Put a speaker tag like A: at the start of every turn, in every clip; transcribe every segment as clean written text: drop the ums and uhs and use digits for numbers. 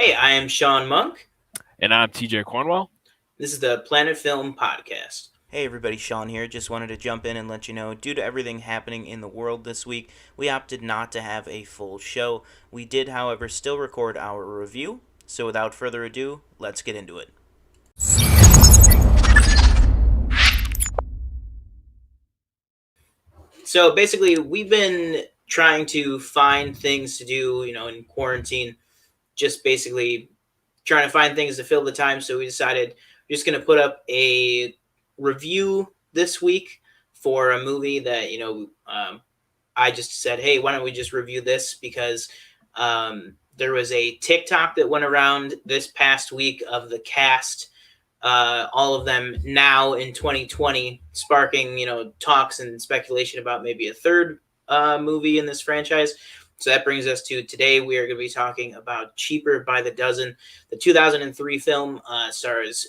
A: Hey, I am Sean Monk.
B: And I'm TJ Cornwell.
A: This is the Planet Film Podcast. Hey everybody, Sean here. Just wanted to jump in and let you know, due to everything happening in the world this week, we opted not to have a full show. We did, however, still record our review. So without further ado, let's get into it. So basically, we've been trying to find things to do, in quarantine, just basically trying to find things to fill the time. So we decided we're just going to put up a review this week for a movie that I just said, hey, why don't we just review this? Because there was a TikTok that went around this past week of the cast, all of them now in 2020, sparking talks and speculation about maybe a third movie in this franchise. So that brings us to today. We are going to be talking about Cheaper by the Dozen. The 2003 film stars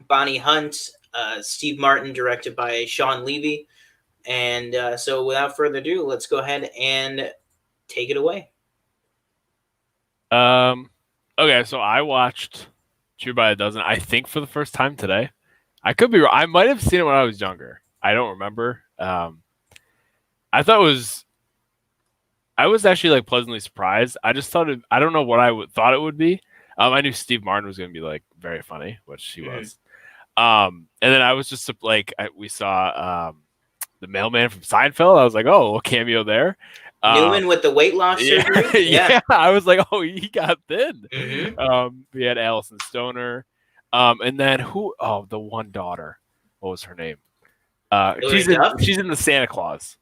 A: Bonnie Hunt, Steve Martin, directed by Sean Levy. And so without further ado, let's go ahead and take it away.
B: Okay, so I watched Cheaper by the Dozen, I think for the first time today. I could be wrong. I might have seen it when I was younger. I don't remember. I was actually like pleasantly surprised. I just thought I don't know what thought it would be. I knew Steve Martin was going to be like very funny, which he was. And then I was just like, we saw the mailman from Seinfeld. I was like, oh, a cameo there.
A: Newman with the weight loss surgery?
B: Yeah. I was like, oh, he got thin. We had Allison Stoner. And then the one daughter. What was her name? She's in the Santa Claus.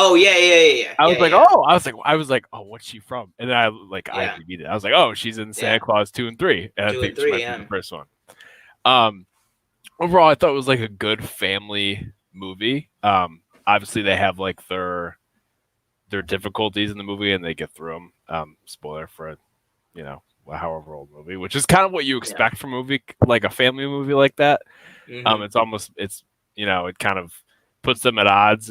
A: Oh yeah.
B: I was like, oh, what's she from? And then I IMDb'd it. I was like, oh, she's in Santa Claus 2 and 3. And I think she might be the first one. Overall, I thought it was like a good family movie. Obviously, they have like their difficulties in the movie, and they get through them. Spoiler for however old movie, which is kind of what you expect from a movie like a family movie like that. It kind of puts them at odds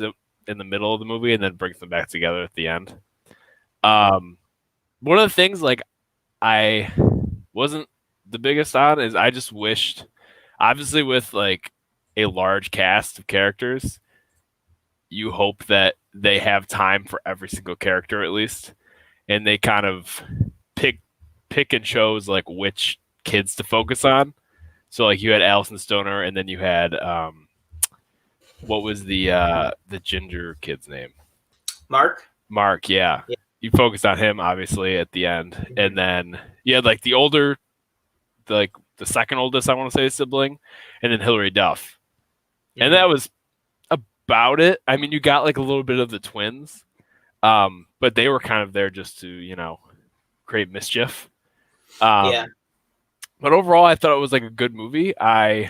B: in the middle of the movie and then brings them back together at the end. One of the things like I wasn't the biggest on is I just wished, obviously with like a large cast of characters, you hope that they have time for every single character at least, and they kind of pick and chose like which kids to focus on. So like you had Allison Stoner, and then you had what was the ginger kid's name? Mark, yeah. You focused on him obviously at the end, and then you had like the older, the second oldest, I want to say, sibling, and then Hilary Duff, and that was about it. I mean, you got like a little bit of the twins, but they were kind of there just to create mischief. But overall, I thought it was like a good movie. I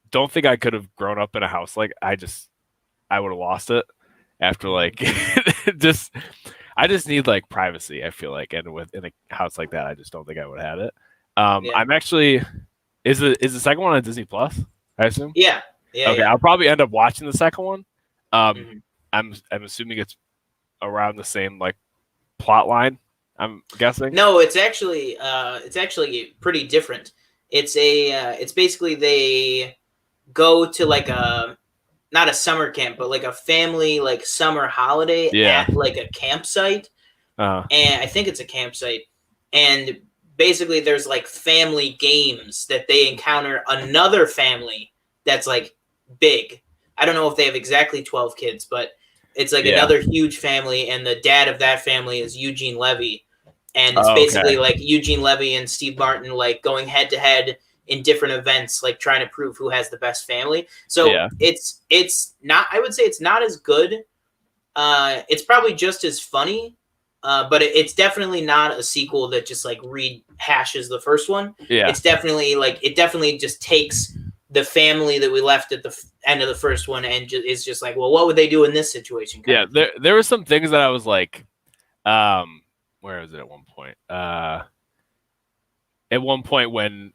B: don't think I could have grown up in a house like I would have lost it after like I just need like privacy, I feel like, and in a house like that, I just don't think I would have had it. I'm actually is the second one on Disney Plus, I assume?
A: Yeah.
B: Okay, I'll probably end up watching the second one. I'm assuming it's around the same like plot line, I'm guessing.
A: No, it's actually pretty different. It's basically they go to like not a summer camp, but like a family like summer holiday at like a campsite. And I think it's a campsite. And basically there's like family games that they encounter another family that's like big. I don't know if they have exactly 12 kids, but it's like another huge family, and the dad of that family is Eugene Levy. And it's basically like Eugene Levy and Steve Martin like going head to head in different events, like trying to prove who has the best family. So it's not, I would say it's not as good. It's probably just as funny, but it's definitely not a sequel that just like rehashes the first one. It's definitely like, it definitely just takes the family that we left at the end of the first one and is just like, well, what would they do in this situation?
B: There were some things that I was like, where was it at one point? At one point when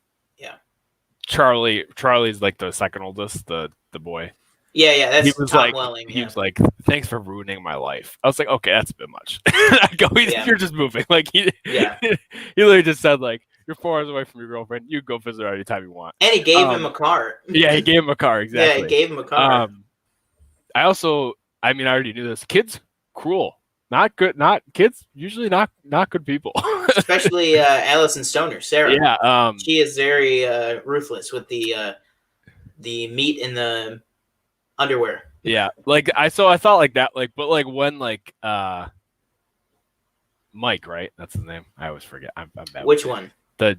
B: Charlie's like the second oldest, the boy.
A: Yeah,
B: He
A: that's
B: was
A: Tom
B: like,
A: Welling.
B: he
A: Yeah,
B: was like, "Thanks for ruining my life." I was like, "Okay, that's a bit much." I go,
A: Yeah.
B: "You're just moving." Like
A: yeah.
B: he literally just said like, "You're 4 hours away from your girlfriend. You go visit her anytime you want."
A: And he gave him a car.
B: Yeah, he gave him a car
A: Yeah, he
B: exactly.
A: gave him a car.
B: I also, I mean, I already knew this. Kids, cruel, not good. Not kids. Usually not good people.
A: Especially Allison Stoner, Sarah.
B: Yeah.
A: She is very ruthless with the meat in the underwear.
B: Yeah. Like I thought like that. Like, but like when like Mike, right? That's the name. I always forget. I'm bad.
A: Which one?
B: The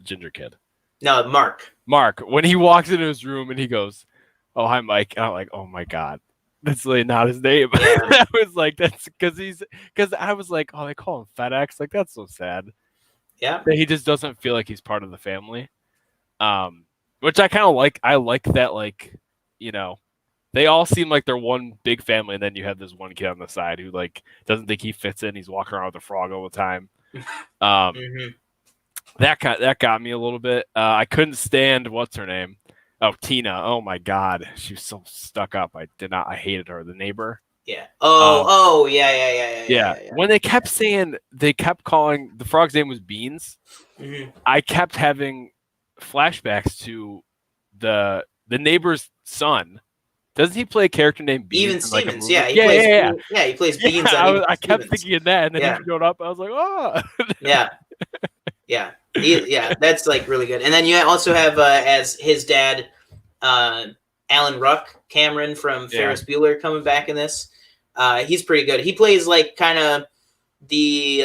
B: ginger kid.
A: No, Mark.
B: Mark. When he walks into his room and he goes, "Oh, hi, Mike," and I'm like, "Oh my god." That's really not his name.
A: Yeah.
B: I was like, that's because I was like, oh, they call him FedEx. Like, that's so sad.
A: Yeah.
B: That he just doesn't feel like he's part of the family. Which I kind of like. I like that, like, you know, they all seem like they're one big family, and then you have this one kid on the side who like doesn't think he fits in. He's walking around with a frog all the time.
A: Mm-hmm.
B: That got me a little bit. I couldn't stand what's her name. Oh, Tina. Oh my God, she was so stuck up. I hated her. The neighbor.
A: Yeah. Oh, yeah.
B: When they kept calling the frog's name was Beans.
A: Mm-hmm.
B: I kept having flashbacks to the neighbor's son. Doesn't he play a character named Beans?
A: Even
B: in,
A: Stevens,
B: like,
A: yeah. He plays Beans.
B: I kept thinking of that, and then he showed up. I was like, oh.
A: Yeah. That's like really good. And then you also have as his dad, Alan Ruck, Cameron from Ferris Bueller coming back in this. He's pretty good. He plays like kind of the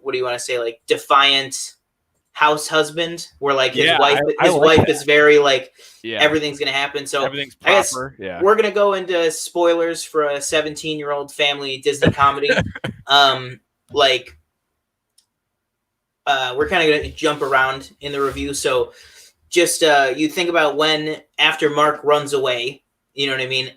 A: what do you want to say, like defiant house husband, where like his wife is very like everything's gonna happen. So
B: everything's proper.
A: We're gonna go into spoilers for a 17-year-old family Disney comedy. We're kind of going to jump around in the review. So just you think about when after Mark runs away, you know what I mean?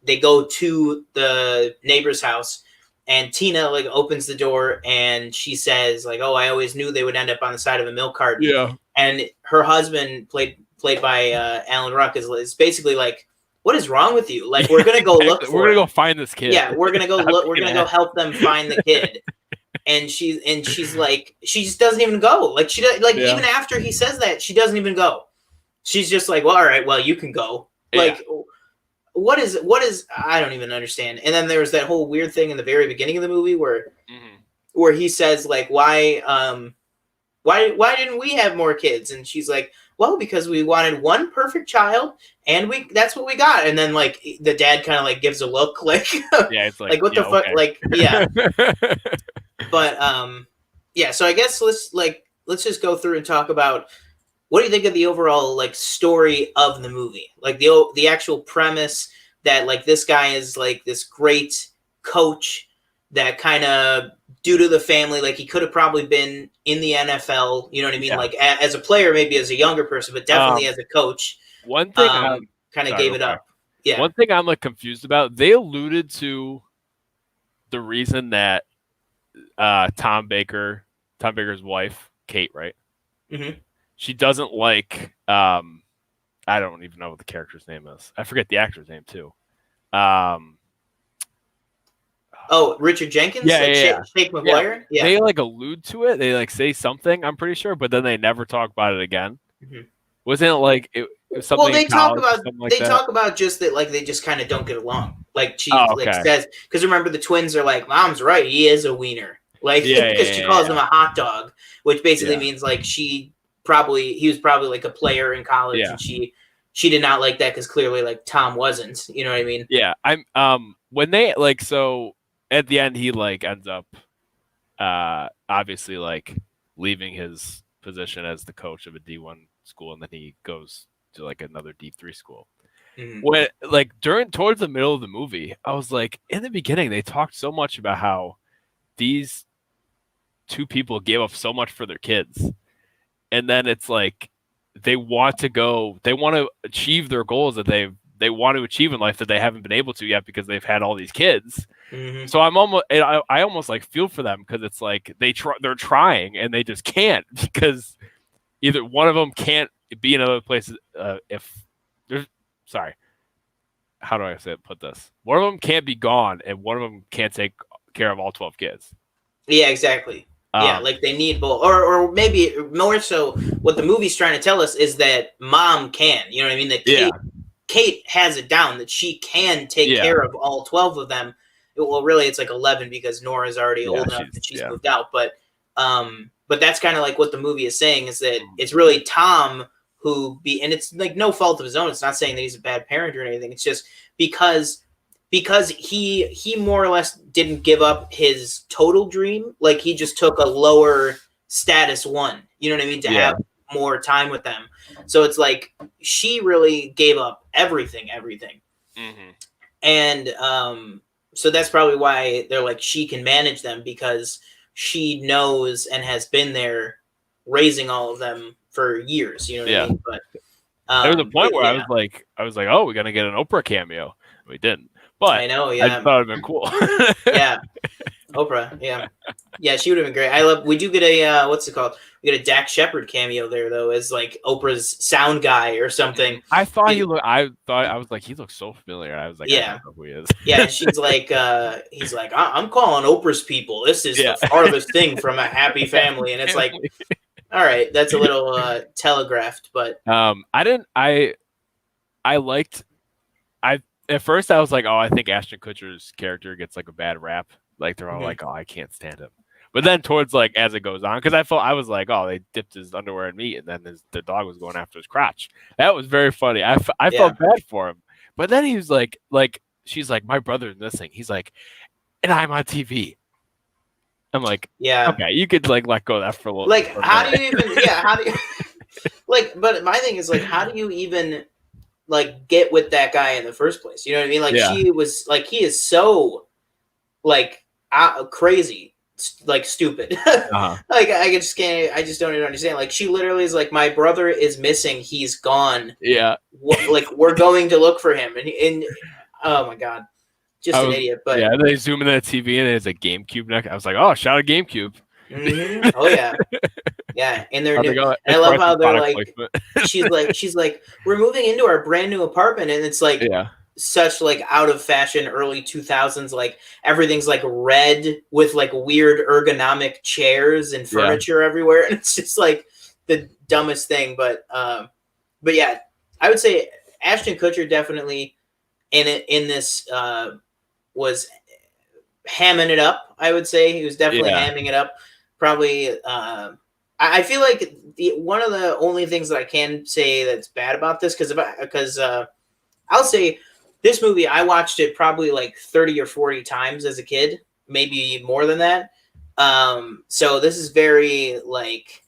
A: They go to the neighbor's house and Tina like opens the door and she says like, "Oh, I always knew they would end up on the side of a milk carton."
B: Yeah.
A: And her husband played by Alan Ruck is basicly like, "What is wrong with you? Like, we're going to go look for
B: We're going to go find this kid."
A: Yeah, we're going to go look. We're going to go help them find the kid. And she's like, she just doesn't even go. Like she does, like even after he says that, she doesn't even go. She's just like, "Well, all right, well, you can go." Like, what is? I don't even understand. And then there's that whole weird thing in the very beginning of the movie where he says like, why didn't we have more kids? And she's like, "Well, because we wanted one perfect child, and that's what we got." And then like the dad kind of like gives a look like,
B: it's like,
A: like what the fuck,
B: okay.
A: like But so I guess let's just go through and talk about what do you think of the overall like story of the movie, like the actual premise that like this guy is like this great coach that kind of due to the family, like he could have probably been in the NFL, you know what I mean? Yeah. Like as a player, maybe as a younger person, but definitely as a coach.
B: One thing
A: kind of gave it up. Yeah.
B: One thing I'm like confused about, they alluded to the reason that Tom Baker's wife, Kate, right?
A: Mm-hmm.
B: She doesn't like I don't even know what the character's name is. I forget the actor's name too.
A: Richard Jenkins? Shake McGuire?
B: Yeah. They like allude to it. They like say something, I'm pretty sure, but then they never talk about it again. Mm-hmm. Wasn't it like it was something?
A: Well, they talk about just that, like they just kind of don't get along. Like she like says, because remember the twins are like, "Mom's right, he is a wiener." Like because she calls him a hot dog, which basically means like he was probably like a player in college, and she did not like that because clearly like Tom wasn't. You know what I mean?
B: Yeah, I'm when they like so at the end he like ends up obviously like leaving his position as the coach of a D1 school, and then he goes to like another D3 school. Mm-hmm. When like towards the middle of the movie, I was like, in the beginning they talked so much about how these two people gave up so much for their kids, and then it's like they want to achieve their goals that they want to achieve in life that they haven't been able to yet because they've had all these kids. Mm-hmm. So I almost like feel for them because it's like they're trying and they just can't because either one of them can't be in other places how do I put this? One of them can't be gone, and one of them can't take care of all 12 kids.
A: Yeah, exactly. Yeah, like they need both, or maybe more so. What the movie's trying to tell us is that mom can. You know what I mean? That Kate has it down that she can take care of all 12 of them. Well, really, it's like 11 because Nora's already old enough that she's moved out. But that's kind of like what the movie is saying is that it's really Tom and it's like no fault of his own. It's not saying that he's a bad parent or anything. It's just because he more or less didn't give up his total dream. Like he just took a lower status one. You know what I mean? To have more time with them. So it's like she really gave up everything.
B: Mm-hmm.
A: And so that's probably why they're like she can manage them because she knows and has been there raising all of them for years. You know what I mean? But
B: there was a point where I was like, oh, we're gonna get an Oprah cameo. We didn't. But
A: I know, yeah.
B: I thought it'd been cool.
A: Yeah. Oprah, yeah. Yeah, she would have been great. We do get a what's it called? We get a Dak Shepard cameo there though, as like Oprah's sound guy or something.
B: I thought I was like, he looks so familiar. I was like, I don't know who he is.
A: Yeah, and she's like, he's like, I'm calling Oprah's people. This is the farthest thing from a happy family. And it's like, all right, that's a little telegraphed, but
B: at first I was like, oh, I think Ashton Kutcher's character gets like a bad rap. Like they're all like, oh, I can't stand him. But then towards like as it goes on, because I was like, oh, they dipped his underwear in meat, and then the dog was going after his crotch. That was very funny. I felt bad for him. But then he was like she's like, my brother's missing. He's like, and I'm on TV. I'm like,
A: yeah,
B: okay, you could like let go of that for a little.
A: Like, how do you even? Yeah, how do you? Like, but my thing is like, how do you even like get with that guy in the first place? You know what I mean? Like she was like, he is so like crazy, like stupid. Like I just can't. I just don't even understand. Like she literally is like, my brother is missing. He's gone.
B: Yeah.
A: Like we're going to look for him, and oh my god, just an idiot. But
B: yeah, they zoom in that TV and it's a GameCube neck. I was like, oh, shout out GameCube.
A: Mm-hmm. Oh yeah. Yeah, and they're new. And I love how they're like, she's like, we're moving into our brand new apartment, and it's like, such like out of fashion early 2000s. Like everything's like red with like weird ergonomic chairs and furniture everywhere, and it's just like the dumbest thing. But yeah, I would say Ashton Kutcher definitely in this was hamming it up. I would say he was definitely hamming it up. Probably. I feel like one of the only things that I can say that's bad about this, because I'll say this movie, I watched it probably like 30 or 40 times as a kid, maybe more than that. So this is very like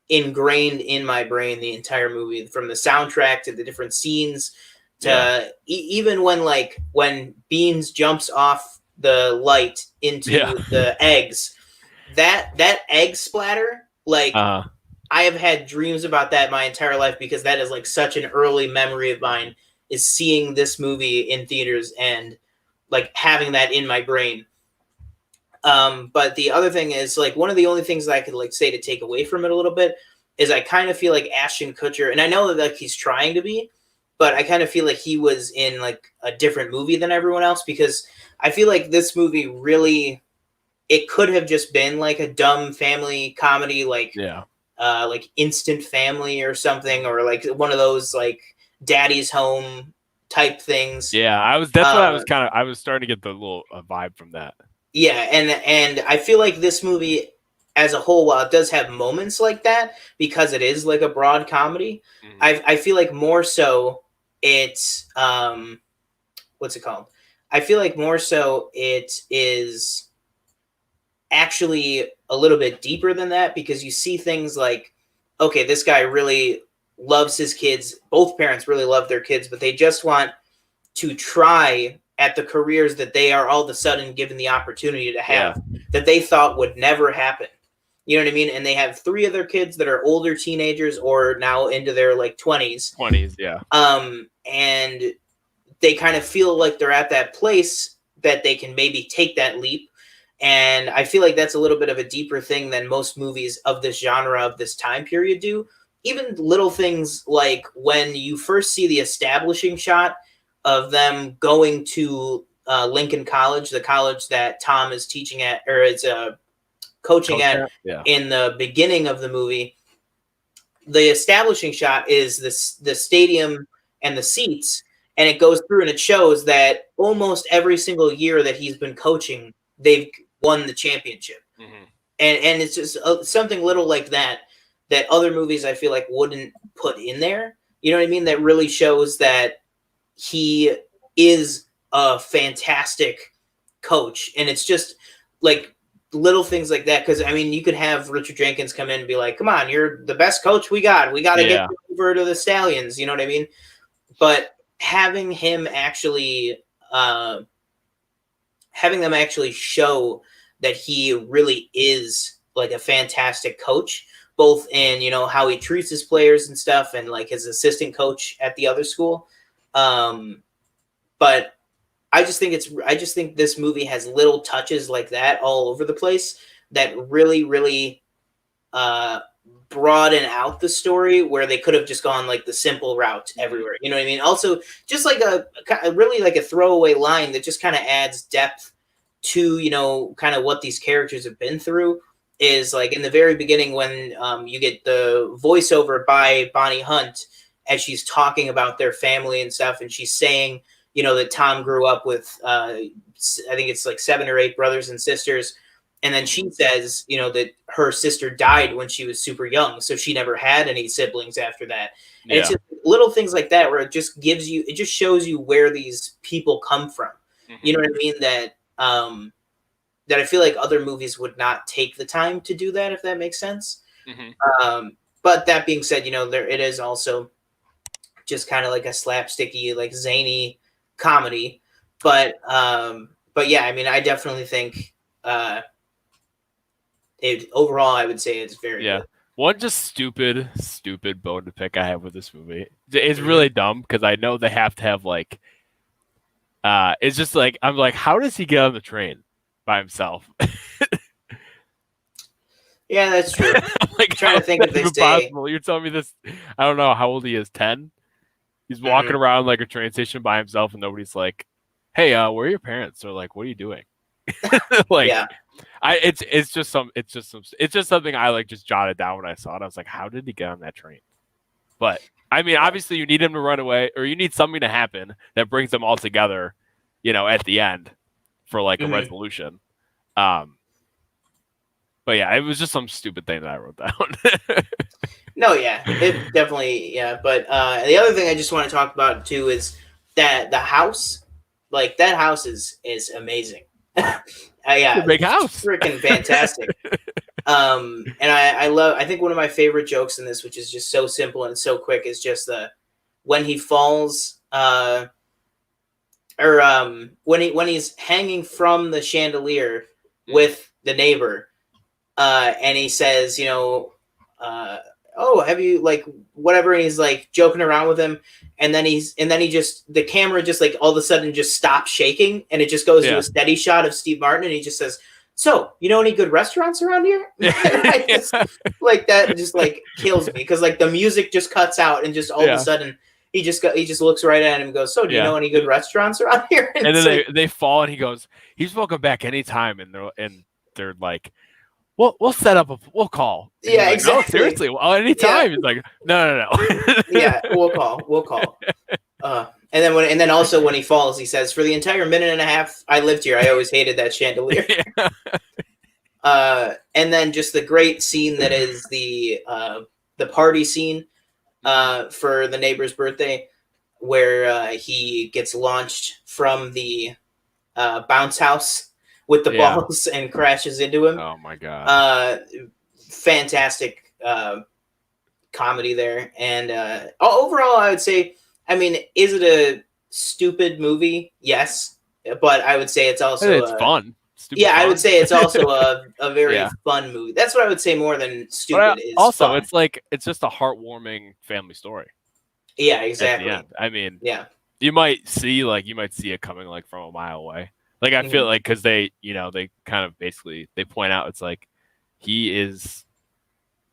A: ingrained in my brain, the entire movie, from the soundtrack to the different scenes to even when Beans jumps off the light into the eggs, that egg splatter. Like, I have had dreams about that my entire life because that is like such an early memory of mine, is seeing this movie in theaters and like having that in my brain. But the other thing is like one of the only things that I could like say to take away from it a little bit is I kind of feel like Ashton Kutcher, and I know that like he's trying to be, but I kind of feel like he was in like a different movie than everyone else, because I feel like this movie really, it could have just been like a dumb family comedy, like Instant Family or something, or like one of those like Daddy's Home type things.
B: Yeah, that's what I was starting to get the little vibe from that.
A: Yeah, and I feel like this movie as a whole, while it does have moments like that, because it is like a broad comedy, I feel like more so it's what's it called? I feel like more so it is actually a little bit deeper than that, because you see things like, okay, this guy really loves his kids. Both parents really love their kids, but they just want to try at the careers that they are all of a sudden given the opportunity to have that they thought would never happen. You know what I mean? And they have 3 of their kids that are older teenagers or now into their like 20s. And they kind of feel like they're at that place that they can maybe take that leap. And I feel like that's a little bit of a deeper thing than most movies of this genre of this time period do. Even little things like when you first see the establishing shot of them going to Lincoln College, the college that Tom is teaching at, or is coaching at
B: Yeah.
A: in the beginning of the movie. The establishing shot is the stadium and the seats, and it goes through and it shows that almost every single year that he's been coaching, they've won the championship. And it's just something little like that other movies I feel like wouldn't put in there. You know what I mean? That really shows that he is a fantastic coach, and it's just like little things like that. Because I mean, you could have Richard Jenkins come in and be like, "Come on, you're the best coach we got. We got to get you over to the Stallions." You know what I mean? But having him actually, having them actually show that he really is like a fantastic coach, both in, you know, how he treats his players and stuff, and like his assistant coach at the other school. But I just think this movie has little touches like that all over the place that really, really broaden out the story, where they could have just gone like the simple route everywhere. You know what I mean? Also, just like a really like a throwaway line that just kind of adds depth to, you know, kind of what these characters have been through, is like in the very beginning when you get the voiceover by Bonnie Hunt as she's talking about their family and stuff, and she's saying, you know, that Tom grew up with I think it's like 7 or 8 brothers and sisters, and then she says, you know, that her sister died when she was super young, so she never had any siblings after that. And it's just little things like that where it just gives you, it just shows you where these people come from. You know what I mean? That that I feel like other movies would not take the time to do that, if that makes sense. But that being said, you know, there it is also just kind of like a slapsticky, like zany comedy. But yeah, I mean, I definitely think overall, I would say it's very good.
B: One just stupid bone to pick I have with this movie. It's really dumb because I know they have to have like, it's just like, I'm like, how does he get on the train by himself?
A: Yeah, that's true. I'm like, trying to think if they say
B: possible. You're telling me this. I don't know how old he is. 10. He's walking around like a train station by himself, and nobody's like, "Hey, where are your parents?" Or like, "What are you doing?" Like, it's just something I like just jotted down when I saw it. I was like, "How did he get on that train?" But I mean, obviously, you need him to run away, or you need something to happen that brings them all together, you know, at the end for like a resolution. But yeah, it was just some stupid thing that I wrote down.
A: No, yeah, it definitely, yeah. But the other thing I just want to talk about too is that the house, like that house is amazing. Yeah,
B: big house,
A: freaking fantastic. And I think one of my favorite jokes in this, which is just so simple and so quick, is just when he falls, or when he's hanging from the chandelier with the neighbor, and he says, you know, oh, have you like whatever, and he's like joking around with him, and then he just, the camera just like all of a sudden just stops shaking, and it just goes to a steady shot of Steve Martin, and he just says, "So, you know any good restaurants around here?" Like that just like kills me, because like the music just cuts out, and just all of a sudden he just looks right at him and goes, "So, do you know any good restaurants around here?"
B: And then they fall, and he goes, "He's welcome back anytime," and they're like, We'll set up we'll call. And
A: yeah,
B: like,
A: exactly.
B: No, seriously, well, anytime. He's like, no.
A: Yeah, we'll call. And then also when he falls, he says, "For the entire minute and a half I lived here, I always hated that chandelier." And then just the great scene that is the party scene for the neighbor's birthday, where he gets launched from the bounce house with the balls and crashes into him.
B: Oh my god!
A: Fantastic comedy there, and overall, I would say, I mean, is it a stupid movie? Yes, but I would say it's also
B: fun.
A: Stupid fun. I would say it's also a very fun movie. That's what I would say more than stupid. Is
B: also
A: fun.
B: It's like, it's just a heartwarming family story.
A: Yeah, exactly.
B: I mean,
A: you
B: might see it coming like from a mile away. Like, I feel like, because they kind of basically, they point out, it's like, he is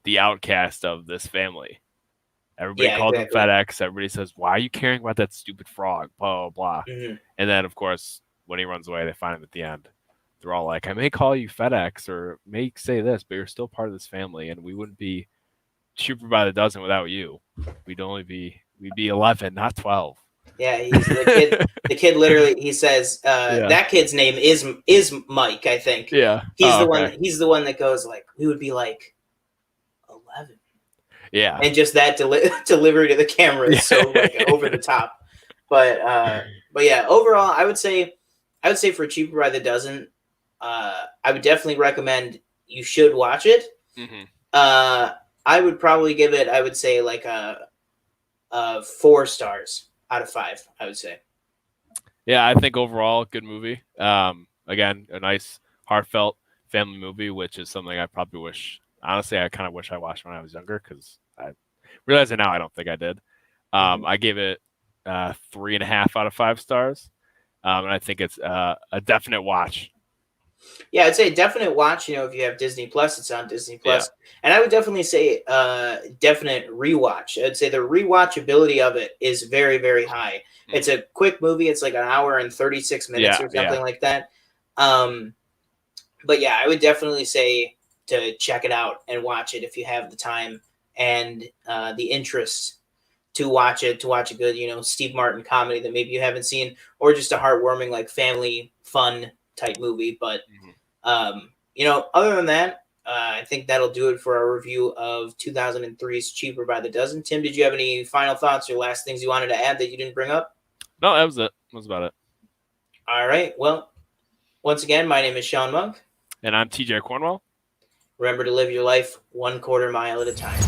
B: the outcast of this family Everybody
A: Yeah,
B: called him
A: exactly.
B: FedEx. Everybody says, "Why are you caring about that stupid frog?" Blah blah blah.
A: Hmm.
B: And then, of course, when he runs away, they find him at the end. They're all like, "I may call you FedEx or may say this, but you're still part of this family, and we wouldn't be cheaper by the dozen without you. We'd be 11, not 12."
A: Yeah, he's the kid. The kid literally, he says,
B: Yeah.
A: that kid's name is Mike. I think
B: Yeah.
A: he's
B: Oh,
A: the one.
B: okay.
A: He's the one that goes like, we would be like 11,
B: Yeah.
A: and just that delivery to the camera is so like over the top. But yeah, overall, I would say for cheaper by the dozen, I would definitely recommend you should watch it.
B: Hmm.
A: I would probably give it, I would say like a 4 stars out of 5. I would say.
B: Yeah, I think overall, good movie. Again, a nice, heartfelt family movie, which is something I probably wish. Honestly, I kind of wish I watched when I was younger because I realize it now. I don't think I did.
A: Mhm.
B: I gave it 3.5 out of 5 stars, and I think it's a definite watch.
A: Yeah, I'd say definite watch. You know, if you have Disney Plus, it's on Disney
B: Yeah.
A: Plus, and I would definitely say definite rewatch. I'd say the rewatchability of it is very very high. It's a quick movie. It's like an hour and 36 minutes
B: Yeah,
A: or
B: yeah.
A: something like that. Um, but yeah, I would definitely say to check it out and watch it if you have the time and the interest to watch it. To watch a good, you know, Steve Martin comedy that maybe you haven't seen, or just a heartwarming like family fun type movie. But
B: Mhm.
A: you know, other than that, I think that'll do it for our review of 2003's Cheaper by the Dozen. Tim, did you have any final thoughts or last things you wanted to add that you didn't bring up?
B: No, that was it. That was about it.
A: All right. Well, once again, my name is Sean Monk.
B: And I'm TJ Cornwell.
A: Remember to live your life 1/4 mile at a time.